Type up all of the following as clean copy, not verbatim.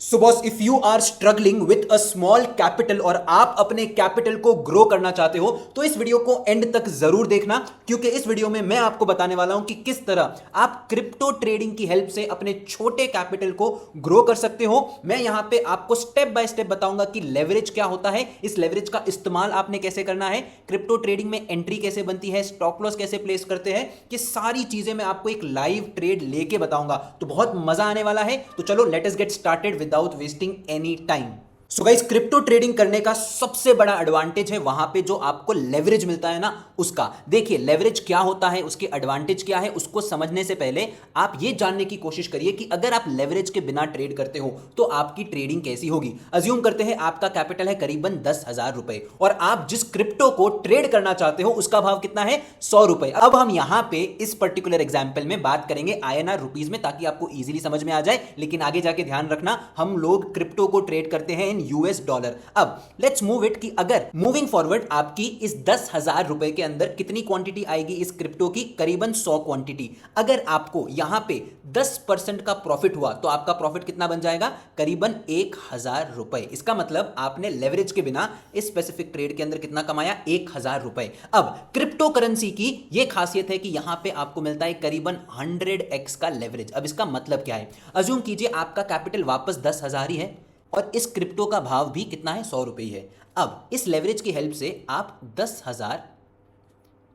So boss, if you are struggling with a small capital और आप अपने capital को ग्रो करना चाहते हो तो इस वीडियो को एंड तक जरूर देखना, क्योंकि इस वीडियो में मैं आपको बताने वाला हूं कि किस तरह आप क्रिप्टो ट्रेडिंग की हेल्प से अपने छोटे कैपिटल को ग्रो कर सकते हो। मैं यहां पे आपको स्टेप बाय स्टेप बताऊंगा कि लेवरेज क्या होता है, इस लेवरेज का इस्तेमाल आपने कैसे करना है, क्रिप्टो ट्रेडिंग में एंट्री कैसे बनती है, स्टॉप लॉस कैसे प्लेस करते हैं, कि सारी चीजें मैं आपको एक लाइव ट्रेड लेके बताऊंगा। तो बहुत मजा आने वाला है। तो चलो let us get started without wasting any time. So guys, crypto trading करने का सबसे बड़ा एडवांटेज है वहां पे जो आपको लेवरेज मिलता है ना, उसका। देखिए लेवरेज क्या होता है, उसके एडवांटेज क्या है, उसको समझने से पहले आप ये जानने की कोशिश करिए कि अगर आप लेवरेज के बिना ट्रेड करते हो तो आपकी ट्रेडिंग कैसी होगी। अज्यूम करते हैं आपका कैपिटल है करीबन 10,000 रुपए और आप जिस क्रिप्टो को ट्रेड करना चाहते हो उसका भाव कितना है, 100 रुपए। अब हम यहां पे इस पर्टिकुलर एग्जाम्पल में बात करेंगे INR रुपीज में, ताकि आपको इजीली समझ में आ जाए। लेकिन आगे जाके ध्यान रखना, हम लोग क्रिप्टो को ट्रेड करते हैं US डॉलर। अब लेट्स मूव इट कि अगर मूविंग फॉरवर्ड आपकी इस 10,000 रुपए के अंदर कितनी क्वांटिटी आएगी इस क्रिप्टो की, करीबन 100 क्वांटिटी। अगर आपको यहां पे 10% का प्रॉफिट हुआ तो आपका प्रॉफिट कितना बन जाएगा, करीबन 1,000 रुपए। इसका मतलब आपने लेवरेज के बिना इस स्पेसिफिक ट्रेड के अंदर कितना कमाया, 1,000 रुपए। अब क्रिप्टो करेंसी की यह खासियत है कि यहां पे आपको मिलता है करीबन 100x का लेवरेज। अब इसका मतलब क्या है, अज्यूम कीजिए आपका कैपिटल वापस 10,000 ही है और इस क्रिप्टो का भाव भी कितना है, 100 रुपए ही है। अब इस लेवरेज की हेल्प से आप 10,000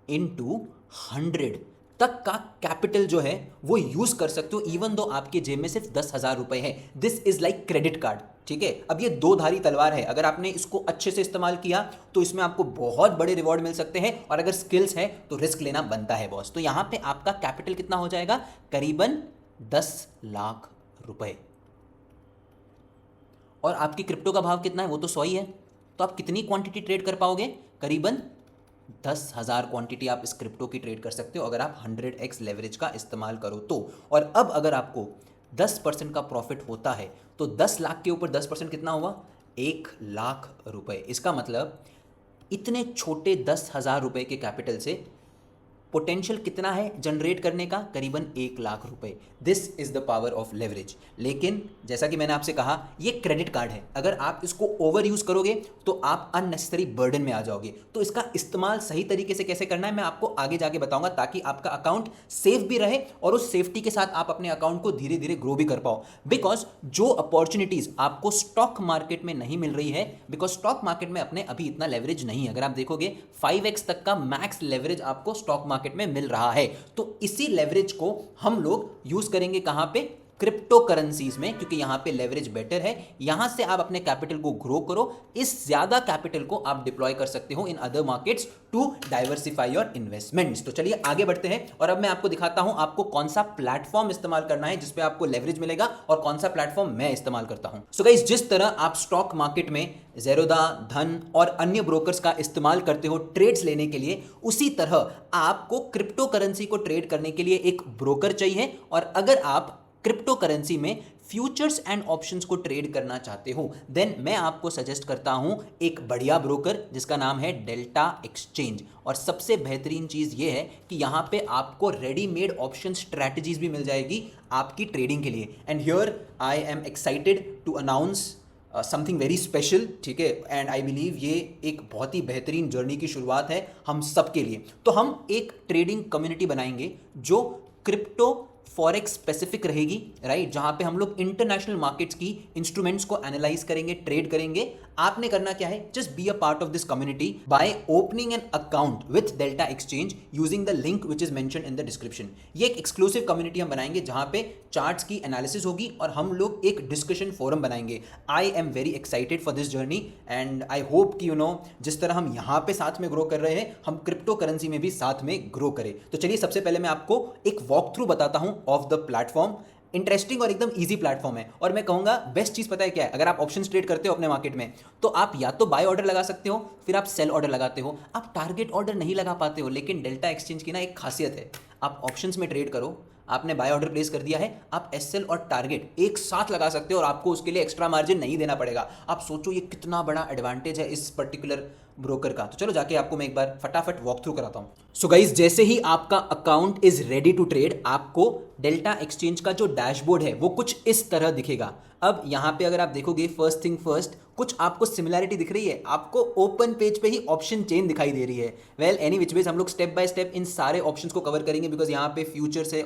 इंटू 100 तक का कैपिटल जो है वो यूज कर सकते हो, इवन दो आपके जेब में सिर्फ 10,000 रुपए है। This is like credit card, ठीक है। अब ये दो धारी तलवार है, अगर आपने इसको अच्छे से इस्तेमाल किया तो इसमें आपको बहुत बड़े रिवॉर्ड मिल सकते हैं, और अगर स्किल्स है तो रिस्क लेना बनता है बॉस। तो यहां पे आपका कैपिटल कितना हो जाएगा, करीबन 10 लाख रुपए, और आपकी क्रिप्टो का भाव कितना है, वो तो 100 ही है। तो आप कितनी क्वांटिटी ट्रेड कर पाओगे, करीबन 10,000 क्वांटिटी आप इस क्रिप्टो की ट्रेड कर सकते हो अगर आप 100x लेवरेज का इस्तेमाल करो तो। और अब अगर आपको 10% का प्रॉफिट होता है तो 10 लाख के ऊपर 10% कितना हुआ, 1 लाख रुपए। इसका मतलब इतने छोटे 10,000 रुपए के कैपिटल से पोटेंशियल कितना है जनरेट करने का, करीबन 1 लाख रुपए। This is the power of leverage. लेकिन जैसा कि मैंने आपसे कहा, ये क्रेडिट कार्ड है, अगर आप इसको ओवर यूज करोगे तो आप अननेसेसरी बर्डन में आ जाओगे। तो इसका इस्तेमाल सही तरीके से कैसे करना है मैं आपको आगे जाके बताऊंगा, ताकि आपका अकाउंट सेफ भी रहे और उस सेफ्टी के साथ आप अपने अकाउंट को धीरे धीरे ग्रो भी कर पाओ। बिकॉज जो अपॉर्चुनिटीज आपको स्टॉक मार्केट में नहीं मिल रही है, बिकॉज स्टॉक मार्केट में अपने अभी इतना लेवरेज नहीं है। अगर आप देखोगे 5x तक का मैक्स लेवरेज आपको स्टॉक मार्केट में मिल रहा है। तो इसी लेवरेज को हम लोग यूज करेंगे कहां पे, क्रिप्टो करेंसीज में, क्योंकि यहां पे लेवरेज बेटर है। यहां से आप अपने कैपिटल को ग्रो करो, इस ज्यादा कैपिटल को आप डिप्लॉय कर सकते हो in other markets to diversify your investments. तो चलिए आगे बढ़ते हैं और अब मैं आपको दिखाता हूं आपको कौन सा प्लेटफॉर्म इस्तेमाल करना है जिसपे आपको लेवरेज मिलेगा और कौन सा प्लेटफॉर्म मैं इस्तेमाल करता हूं। सो गाइस, जिस तरह आप स्टॉक मार्केट में ज़ेरोधा, धन और अन्य ब्रोकर्स का इस्तेमाल करते हो ट्रेड्स लेने के लिए, उसी तरह आपको क्रिप्टो करेंसी को ट्रेड करने के लिए एक ब्रोकर चाहिए। और अगर आप क्रिप्टो करेंसी में फ्यूचर्स एंड ऑप्शंस को ट्रेड करना चाहते हो, देन मैं आपको सजेस्ट करता हूं एक बढ़िया ब्रोकर जिसका नाम है डेल्टा एक्सचेंज। और सबसे बेहतरीन चीज यह है कि यहां पे आपको रेडीमेड ऑप्शन स्ट्रैटेजीज भी मिल जाएगी आपकी ट्रेडिंग के लिए। And here I am excited to announce something very special, ठीक है। एंड आई बिलीव ये एक बहुत ही बेहतरीन जर्नी की शुरुआत है हम सब के लिए। तो हम एक ट्रेडिंग कम्युनिटी बनाएंगे जो क्रिप्टो फॉरेक्स स्पेसिफिक रहेगी, राइट, जहां पे हम लोग इंटरनेशनल मार्केट्स की इंस्ट्रूमेंट्स को एनालाइज करेंगे, ट्रेड करेंगे। आपने करना क्या है, just be a part of this community by opening an account with delta exchange using the link which is mention in the description. ये एक एक्सक्लूसिव कम्युनिटी हम बनाएंगे जहां पे चार्ट्स की एनालिसिस होगी और हम लोग एक डिस्कशन फोरम बनाएंगे। I am very excited for this journey and I hope कि जिस तरह हम यहाँ पे साथ में ग्रो कर रहे हैं, हम क्रिप्टो करेंसी में भी साथ में ग्रो करें। तो चलिए सबसे पहले मैं आपको एक वॉक थ्रू बताता हूं ऑफ द प्लेटफॉर्म। इंटरेस्टिंग और एकदम इजी प्लेटफॉर्म है। और मैं कहूंगा बेस्ट चीज पता है क्या है, अगर आप ऑप्शंस ट्रेड करते हो अपने मार्केट में तो आप या तो बाय ऑर्डर लगा सकते हो, फिर आप सेल ऑर्डर लगाते हो। आप टारगेट ऑर्डर नहीं लगा पाते हो, लेकिन डेल्टा एक्सचेंज की ना एक खासियत है, आप ऑप्शंस में ट्रेड करो, आपने बाय ऑर्डर प्लेस कर दिया है, आप एसएल और टारगेट एक साथ लगा सकते हो और आपको उसके लिए एक्स्ट्रा मार्जिन नहीं देना पड़ेगा। आप सोचो ये कितना बड़ा एडवांटेज है इस पर्टिकुलर ब्रोकर का। तो चलो जाके आपको मैं एक बार फटाफट वॉक थ्रू कराता हूं। सो गाइस, जैसे ही आपका account is ready to trade, आपको डेल्टा एक्सचेंज का जो डैशबोर्ड है वो कुछ इस तरह दिखेगा। अब यहाँ पे अगर आप देखोगे फर्स्ट थिंग फर्स्ट, कुछ आपको सिमिलैरिटी दिख रही है, आपको ओपन पेज पे ही ऑप्शन चेन दिखाई दे रही है। वेल एनी विच वेज हम लोग स्टेप बाय स्टेप इन सारे ऑप्शंस को कवर करेंगे, बिकॉज यहाँ पे फ्यूचर्स है,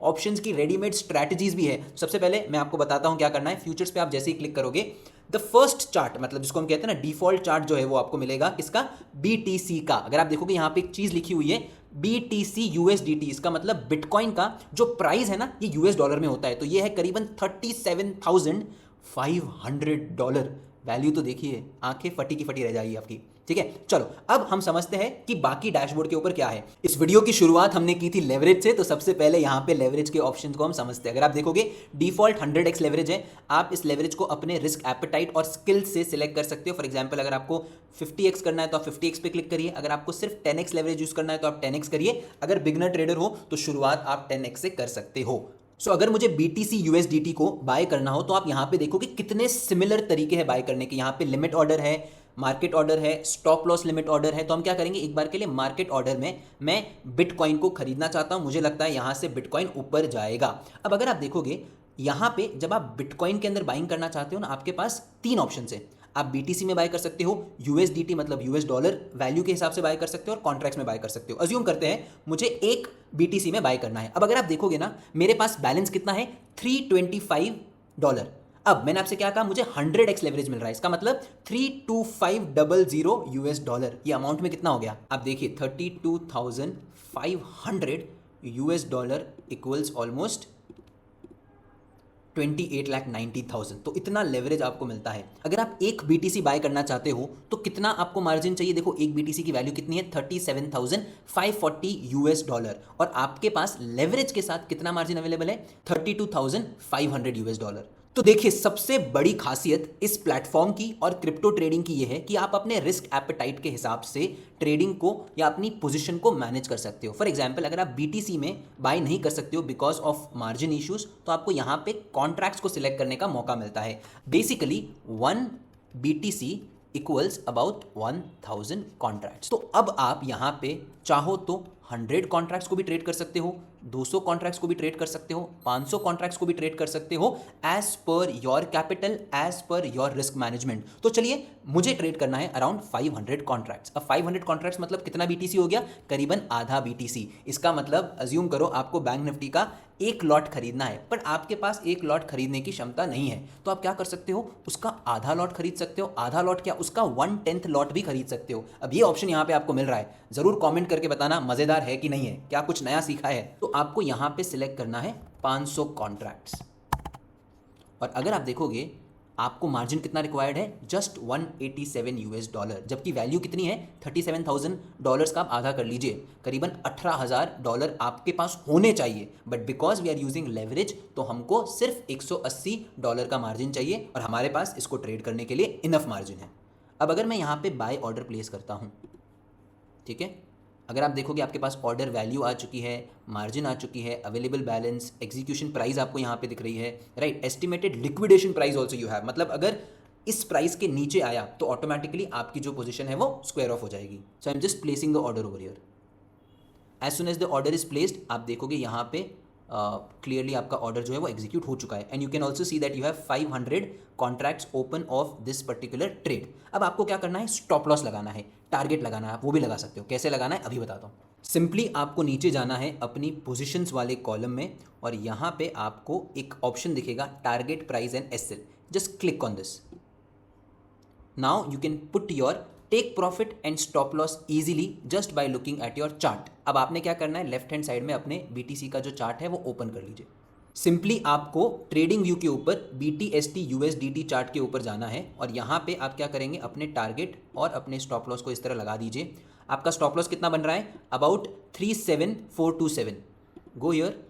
ऑप्शंस की रेडीमेड स्ट्रैटेजीज भी है। सबसे पहले मैं आपको बताता हूँ क्या करना है। फ्यूचर्स पे आप जैसे ही क्लिक करोगे, द फर्स्ट चार्ट मतलब जिसको हम कहते हैं ना डिफॉल्ट चार्ट जो है वो आपको मिलेगा किसका, BTC का। अगर आप देखोगे यहाँ पे एक चीज लिखी हुई है BTC USDT, इसका मतलब बिटकॉइन का जो प्राइस है ना ये $, में होता है, तो ये है करीबन $37,500। वैल्यू तो देखिए, आंखें फटी की फटी रह जाएगी आपकी। ठीक है, चलो अब हम समझते हैं कि बाकी डैशबोर्ड के ऊपर क्या है। इस वीडियो की शुरुआत हमने की थी लेवरेज से, तो सबसे पहले यहाँ पे लेवरेज के ऑप्शंस को हम समझते हैं। अगर आप देखोगे डिफॉल्ट 100x लेवरेज है, आप इस लेवरेज को अपने रिस्क एपेटाइट और स्किल्स से सिलेक्ट कर सकते हो। फॉर एग्जांपल अगर आपको 50x करना है तो आप 50x पे क्लिक करिए, अगर आपको सिर्फ 10x लेवरेज यूज करना है तो आप 10x करिए, अगर बिगनर ट्रेडर हो तो शुरुआत आप 10x से कर सकते हो। सो अगर मुझे BTC USDT को बाय करना हो तो आप यहाँ पे देखोगे कितने सिमिलर तरीके हैं बाय करने के। यहाँ पे लिमिट ऑर्डर है, मार्केट ऑर्डर है, स्टॉप लॉस लिमिट ऑर्डर है। तो हम क्या करेंगे, एक बार के लिए मार्केट ऑर्डर में मैं बिटकॉइन को खरीदना चाहता हूं, मुझे लगता है यहां से बिटकॉइन ऊपर जाएगा। अब अगर आप देखोगे यहां पे जब आप बिटकॉइन के अंदर बाइंग करना चाहते हो ना, आपके पास 3 ऑप्शन है। आप BTC में बाय कर सकते हो, USDT मतलब $, वैल्यू के हिसाब से बाय कर सकते हो, और कॉन्ट्रैक्ट्स में बाय कर सकते हो। अज्यूम करते हैं मुझे एक BTC में बाय करना है। अब अगर आप देखोगे ना, मेरे पास बैलेंस कितना है, $325। अब मैंने आपसे क्या कहा, मुझे 100x लेवरेज मिल रहा है, इसका मतलब 32500 $। ये अमाउंट में कितना हो गया, आप देखिए 32,500 $, इक्वल्स ऑलमोस्ट 28,90,000। तो इतना लेवरेज आपको मिलता है। अगर आप एक BTC बाय करना चाहते हो तो कितना आपको मार्जिन चाहिए, देखो एक BTC की वैल्यू कितनी है, 37,540 $, और आपके पास लेवरेज के साथ कितना मार्जिन अवेलेबल है, 32,500 $। तो देखिए सबसे बड़ी खासियत इस प्लेटफॉर्म की और क्रिप्टो ट्रेडिंग की यह है कि आप अपने रिस्क एपेटाइट के हिसाब से ट्रेडिंग को या अपनी पोजीशन को मैनेज कर सकते हो। फॉर एग्जांपल अगर आप BTC में बाय नहीं कर सकते हो बिकॉज ऑफ मार्जिन इश्यूज, तो आपको यहाँ पे कॉन्ट्रैक्ट्स को सिलेक्ट करने का मौका मिलता है। Basically 1 BTC equals about 1000 contracts. तो अब आप यहाँ पे चाहो तो 100 कॉन्ट्रैक्ट्स को भी ट्रेड कर सकते हो, 200 कॉन्ट्रैक्ट्स को भी ट्रेड कर सकते हो, 500 कॉन्ट्रैक्ट्स को भी ट्रेड कर सकते हो, as per your capital, as per your risk management. तो चलिए मुझे ट्रेड करना है अराउंड 500 कॉन्ट्रैक्ट्स। अब 500 कॉन्ट्रैक्ट्स मतलब कितना BTC हो गया, करीबन आधा BTC। इसका मतलब अज्यूम करो आपको बैंक निफ्टी का एक लॉट खरीदना है, पर आपके पास एक लॉट खरीदने की क्षमता नहीं है, तो आप क्या कर सकते हो, उसका आधा लॉट खरीद सकते हो। आधा लॉट क्या, उसका 1/10 लॉट भी खरीद सकते हो। अब ये ऑप्शन यहाँ पे आपको मिल रहा है, जरूर कमेंट करके बताना मजेदार है कि नहीं है, क्या कुछ नया सीखा है। तो आपको यहाँ पे सिलेक्ट करना है 500 कॉन्ट्रैक्ट्स, और अगर आप देखोगे आपको मार्जिन कितना रिक्वायर्ड है, जस्ट $187 $, जबकि वैल्यू कितनी है, $37,000 का आप आधा कर लीजिए, करीबन $18,000 आपके पास होने चाहिए। But because we are using leverage तो हमको सिर्फ $180 का मार्जिन चाहिए, और हमारे पास इसको ट्रेड करने के लिए इनफ मार्जिन है। अब अगर मैं यहाँ पे बाय ऑर्डर प्लेस करता हूँ, ठीक है, अगर आप देखोगे आपके पास ऑर्डर वैल्यू आ चुकी है, मार्जिन आ चुकी है, अवेलेबल बैलेंस, एग्जीक्यूशन प्राइस आपको यहाँ पे दिख रही है, right, estimated liquidation price also you have, मतलब अगर इस प्राइस के नीचे आया तो ऑटोमेटिकली आपकी जो पोजीशन है वो स्क्वायर ऑफ हो जाएगी। So I am just placing the order over here. As soon as the order is placed, आप देखोगे यहाँ पे क्लियरली आपका ऑर्डर जो है वो एग्जीक्यूट हो चुका है, and you can also see that you have 500 contracts open of this particular trade. अब आपको क्या करना है, स्टॉप लॉस लगाना है, टारगेट लगाना है, आप वो भी लगा सकते हो। कैसे लगाना है अभी बताता हूँ। सिंपली आपको नीचे जाना है अपनी पोजीशंस वाले कॉलम में, और यहाँ पे आपको एक ऑप्शन दिखेगा target price and SL। Just click on this. Now you can put your take profit and stop loss easily just by looking at your chart. अब आपने क्या करना है, लेफ्ट हैंड साइड में अपने BTC का जो चार्ट है वो ओपन कर लीजिए। सिंपली आपको ट्रेडिंग व्यू के ऊपर BTST USDT चार्ट के ऊपर जाना है, और यहाँ पे आप क्या करेंगे, अपने टारगेट और अपने स्टॉप लॉस को इस तरह लगा दीजिए। आपका स्टॉप लॉस कितना बन रहा है, about 37427। Go here,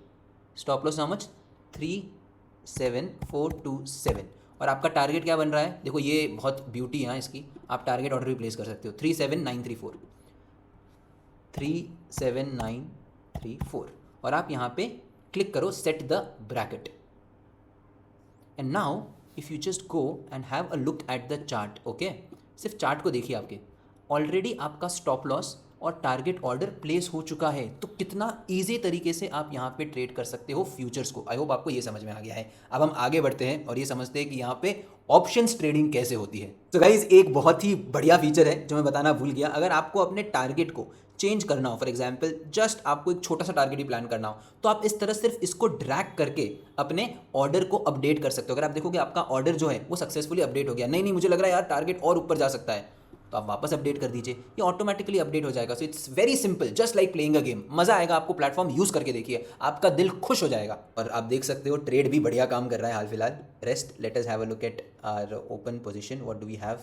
stop loss how much, 37427, और आपका टारगेट क्या बन रहा है, देखो ये बहुत ब्यूटी है इसकी, आप टारगेट ऑर्डर भी प्लेस कर सकते हो, 37934, 37934, और आप यहाँ पे क्लिक करो set the bracket. And now if you just go and have a look at the chart, okay, सिर्फ चार्ट को देखिए, आपके ऑलरेडी आपका स्टॉप लॉस और टारगेट ऑर्डर प्लेस हो चुका है। तो कितना ईजी तरीके से आप यहाँ पे ट्रेड कर सकते हो फ्यूचर्स को। आई होप आपको ये समझ में आ गया है। अब हम आगे बढ़ते हैं और ये समझते हैं कि यहाँ पे ऑप्शंस ट्रेडिंग कैसे होती है। तो गाइज एक बहुत ही बढ़िया फीचर है जो मैं बताना भूल गया। अगर आपको अपने टारगेट को चेंज करना हो, फॉर एग्जाम्पल जस्ट आपको एक छोटा सा टारगेट ही प्लान करना हो, तो आप इस तरह सिर्फ इसको ड्रैग करके अपने ऑर्डर को अपडेट कर सकते हो। अगर आप देखोगे आपका ऑर्डर जो है वो सक्सेसफुली अपडेट हो गया, नहीं मुझे लग रहा है यार टारगेट और ऊपर जा सकता है, तो आप वापस अपडेट कर दीजिए, ये ऑटोमेटिकली अपडेट हो जाएगा। So it's very simple, just like playing a game. मजा आएगा आपको, प्लेटफॉर्म यूज करके देखिए, आपका दिल खुश हो जाएगा। और आप देख सकते हो ट्रेड भी बढ़िया काम कर रहा है हाल फिलहाल। Rest, let us have a look at our open position. What do we have?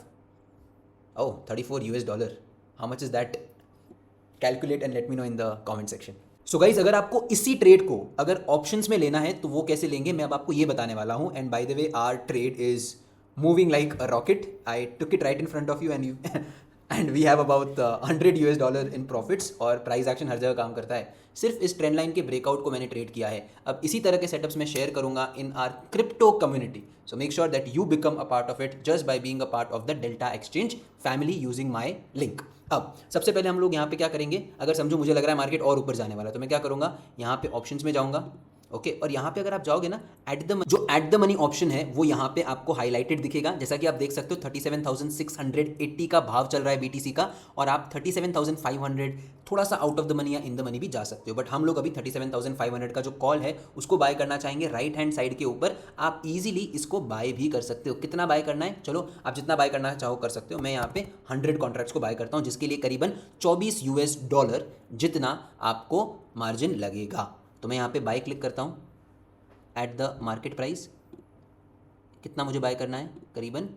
Oh, $34। How much is that? Calculate and let me know in the comment section. So guys अगर आपको इसी ट्रेड को अगर options में लेना है तो वो कैसे लेंगे मैं अब आपको ये बताने वाला हूँ। And by the way our trade is moving like a rocket. I took it right in front of you and you and we have about $100 in profits। और प्राइस एक्शन हर जगह काम करता है। सिर्फ इस ट्रेंड लाइन के breakout को मैंने ट्रेड किया है। अब इसी तरह के सेटअप्स में शेयर करूंगा इन are crypto community. So make sure that you become a part of it just by being a part of the delta exchange family using my link. अब सबसे पहले हम लोग यहाँ पे क्या करेंगे, अगर समझो मुझे लग रहा है मार्केट और ऊपर जाने वाला है तो मैं क्या करूँगा, यहाँ पे ऑप्शंस में जाऊँगा। ओके और यहाँ पे अगर आप जाओगे ना एट द मनी ऑप्शन है वो यहाँ पे आपको हाईलाइटेड दिखेगा। जैसा कि आप देख सकते हो 37,680 का भाव चल रहा है BTC का, और आप 37,500 थोड़ा सा आउट ऑफ द मनी या इन द मनी भी जा सकते हो। बट हम लोग अभी 37,500 का जो कॉल है उसको बाय करना चाहेंगे। राइट हैंड साइड के ऊपर आप इजीली इसको बाय भी कर सकते हो। कितना बाय करना है, चलो आप जितना बाय करना चाहो कर सकते हो। मैं यहाँ पे 100 कॉन्ट्रैक्ट्स को बाय करता हूँ जिसके लिए करीबन $24 जितना आपको मार्जिन लगेगा। तो मैं यहाँ पे बाय क्लिक करता हूँ एट द मार्केट प्राइस। कितना मुझे बाय करना है, करीबन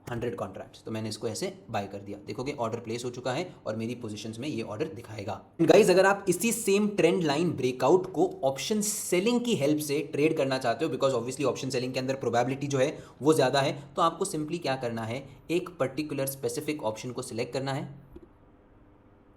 100 कॉन्ट्रैक्ट्स। तो मैंने इसको ऐसे बाय कर दिया। देखोगे ऑर्डर प्लेस हो चुका है और मेरी पोजीशंस में ये ऑर्डर दिखाएगा। गाइज अगर आप इसी सेम ट्रेंड लाइन ब्रेकआउट को ऑप्शन सेलिंग की हेल्प से ट्रेड करना चाहते हो, बिकॉज ऑब्वियसली ऑप्शन सेलिंग के अंदर प्रोबेबिलिटी जो है वो ज़्यादा है, तो आपको सिंपली क्या करना है, एक पर्टिकुलर स्पेसिफिक ऑप्शन को सिलेक्ट करना है,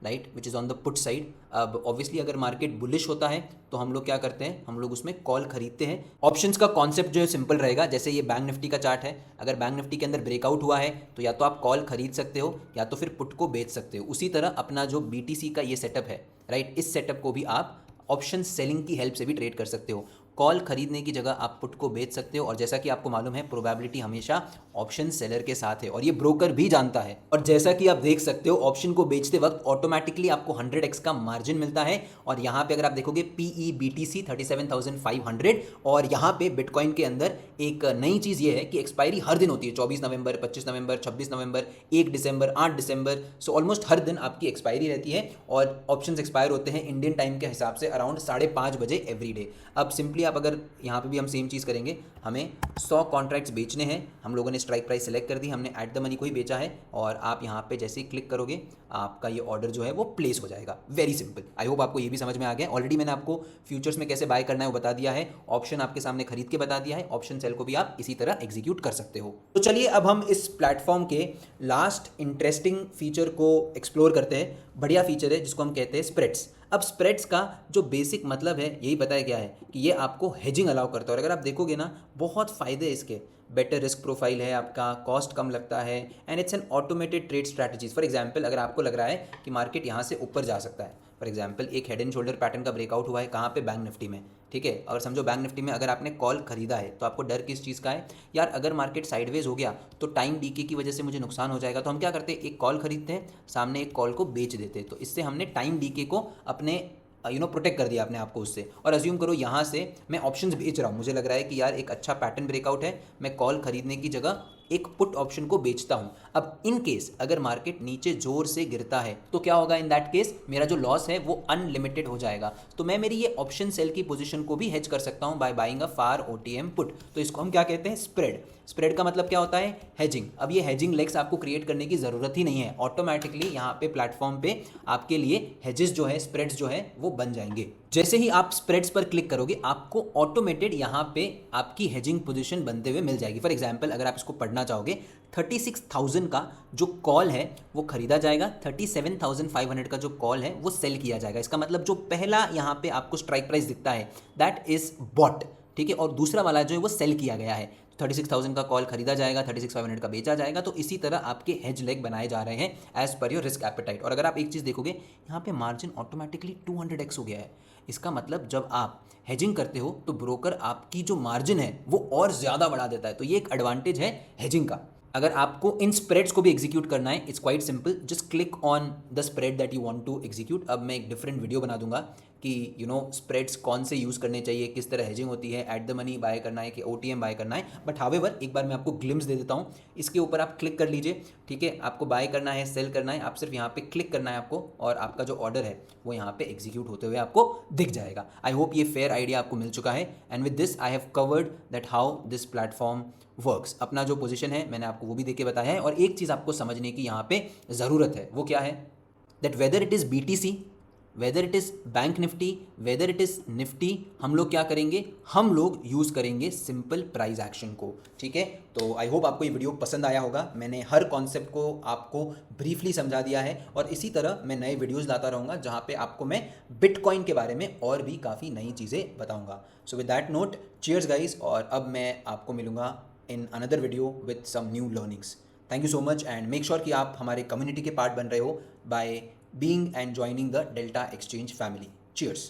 right, which is on the put side. अब ऑब्वियसली अगर मार्केट बुलिश होता है तो हम लोग क्या करते हैं, हम लोग उसमें कॉल खरीदते हैं। ऑप्शंस का कॉन्सेप्ट जो है सिंपल रहेगा। जैसे ये बैंक निफ्टी का चार्ट है, अगर बैंक निफ्टी के अंदर ब्रेकआउट हुआ है तो या तो आप कॉल खरीद सकते हो या तो फिर पुट को बेच सकते हो। उसी तरह अपना जो BTC का ये सेटअप है, राइट, इस सेटअप को भी आप ऑप्शन सेलिंग की हेल्प से भी ट्रेड कर सकते हो। कॉल खरीदने की जगह आप पुट को बेच सकते हो। और जैसा कि आपको मालूम है प्रोबेबिलिटी हमेशा ऑप्शन सेलर के साथ है और ये ब्रोकर भी जानता है। और जैसा कि आप देख सकते हो ऑप्शन को बेचते वक्त ऑटोमेटिकली आपको 100x का मार्जिन मिलता है। और यहाँ पे अगर आप देखोगे PE BTC 37,500। और यहाँ पे बिटकॉइन के अंदर एक नई चीज़ ये है कि एक्सपायरी हर दिन होती है, 24 नवंबर, 25 नवंबर, 26 नवंबर, 1 दिसंबर, 8 दिसंबर। सो ऑलमोस्ट हर दिन आपकी एक्सपायरी रहती है और ऑप्शंस एक्सपायर होते हैं इंडियन टाइम के हिसाब से अराउंड 5:30 बजे एवरी डे। अब सिंपली आप अगर यहाँ पे भी हम सेम चीज़ करेंगे, हमें 100 कॉन्ट्रैक्ट्स बेचने हैं, हम लोगों ने स्ट्राइक प्राइस सेलेक्ट कर दी, हमने एट द मनी को ही बेचा है। और आप यहाँ पे जैसे ही क्लिक करोगे आपका ये ऑर्डर जो है वो प्लेस हो जाएगा। Very simple. आई होप आपको ये भी समझ में आ गया। ऑलरेडी मैंने आपको फ्यूचर्स में कैसे बाय करना है वो बता दिया है, ऑप्शन आपके सामने खरीद के बता दिया है, ऑप्शन सेल को भी आप इसी तरह एग्जीक्यूट कर सकते हो। तो चलिए अब हम इस प्लेटफॉर्म के लास्ट इंटरेस्टिंग फीचर को एक्सप्लोर करते हैं। बढ़िया फीचर है जिसको हम कहते हैं स्प्रेड्स। अब स्प्रेड्स का जो बेसिक मतलब है यही पता है क्या है, कि ये आपको हेजिंग अलाउ करता है। और अगर आप देखोगे ना बहुत फ़ायदे इसके, बेटर रिस्क प्रोफाइल है आपका, कॉस्ट कम लगता है, and it's an automated trade strategies. For example अगर आपको लग रहा है कि मार्केट यहाँ से ऊपर जा सकता है, फॉर एग्जांपल एक हेड एंड शोल्डर पैटर्न का ब्रेकआउट हुआ है कहाँ पे, बैंक निफ्टी में, ठीक है। और समझो बैंक निफ्टी में अगर आपने कॉल खरीदा है तो आपको डर किस चीज़ का है, यार अगर मार्केट साइडवेज हो गया तो टाइम डीके की वजह से मुझे नुकसान हो जाएगा। तो हम क्या करते हैं, एक कॉल खरीदते हैं, सामने एक कॉल को बेच देते हैं। तो इससे हमने टाइम डीके को अपने प्रोटेक्ट कर दिया अपने आप को उससे। और अज्यूम करो यहाँ से मैं ऑप्शंस बेच रहा हूँ, मुझे लग रहा है कि यार एक अच्छा पैटर्न ब्रेकआउट है, मैं कॉल खरीदने की जगह एक पुट ऑप्शन को बेचता हूँ। अब इन केस अगर मार्केट नीचे जोर से गिरता है तो क्या होगा, इन दैट केस मेरा जो लॉस है वो अनलिमिटेड हो जाएगा। तो मैं मेरी ये ऑप्शन सेल की पोजीशन को भी हेज कर सकता हूँ by buying a far OTM put. तो इसको हम क्या कहते हैं, स्प्रेड। स्प्रेड का मतलब क्या होता है, हेजिंग। अब ये हेजिंग लेग्स आपको क्रिएट करने की ज़रूरत ही नहीं है, ऑटोमेटिकली यहाँ पे प्लेटफॉर्म पे आपके लिए हेजेस जो है, स्प्रेड्स जो है वो बन जाएंगे। जैसे ही आप स्प्रेड्स पर क्लिक करोगे आपको ऑटोमेटेड यहाँ पे आपकी हेजिंग पोजीशन बनते हुए मिल जाएगी। फॉर एग्जांपल अगर आप इसको पढ़ना चाहोगे, 36,000 का जो कॉल है वो खरीदा जाएगा, 37,500 का जो कॉल है वो सेल किया जाएगा। इसका मतलब जो पहला यहाँ पे आपको स्ट्राइक प्राइस दिखता है दैट इज बॉट, ठीक है, और दूसरा वाला जो है वो सेल किया गया है। 36,000 का कॉल खरीदा जाएगा, 36,500 का बेचा जाएगा। तो इसी तरह आपके हेज लेग बनाए जा रहे हैं as per your risk appetite. और अगर आप एक चीज़ देखोगे, यहाँ पे मार्जिन ऑटोमेटिकली 200x हो गया है। इसका मतलब जब आप हेजिंग करते हो तो ब्रोकर आपकी जो मार्जिन है वो और ज़्यादा बढ़ा देता है। तो ये एक एडवांटेज है हेजिंग का। अगर आपको इन स्प्रेड्स को भी एग्जीक्यूट करना है, it's quite simple, just click on the spread that you want to execute. अब मैं एक डिफरेंट वीडियो बना दूंगा कि स्प्रेड्स कौन से यूज़ करने चाहिए, किस तरह हेजिंग होती है, एट द मनी बाय करना है कि OTM बाय करना है। बट हावेवर एक बार मैं आपको ग्लिम्स दे देता हूँ, इसके ऊपर आप क्लिक कर लीजिए। ठीक है, आपको बाय करना है, सेल करना है, आप सिर्फ यहाँ पे क्लिक करना है आपको, और आपका जो ऑर्डर है वो यहाँ पे एग्जीक्यूट होते हुए आपको दिख जाएगा। आई होप ये फेयर आइडिया आपको मिल चुका है। And with this I have covered that how this platform works. अपना जो पोजीशन है मैंने आपको वो भी देके बताया है। और एक चीज़ आपको समझने की यहाँ पे ज़रूरत है, वो क्या है, that whether it is BTC, whether it is bank Nifty, whether it is Nifty, हम लोग क्या करेंगे, हम लोग यूज़ करेंगे सिंपल प्राइस एक्शन को। ठीक है, तो आई होप आपको ये वीडियो पसंद आया होगा। मैंने हर कॉन्सेप्ट को आपको ब्रीफली समझा दिया है, और इसी तरह मैं नए वीडियोज़ लाता रहूँगा जहाँ पे आपको मैं बिटकॉइन के बारे में और भी काफ़ी नई चीज़ें बताऊँगा। So with that note, cheers guys, और अब मैं आपको मिलूँगा in another video with some new learnings. Thank you so much, and make sure कि आप हमारे community के part बन रहे हो by being and joining the Delta Exchange family. Cheers.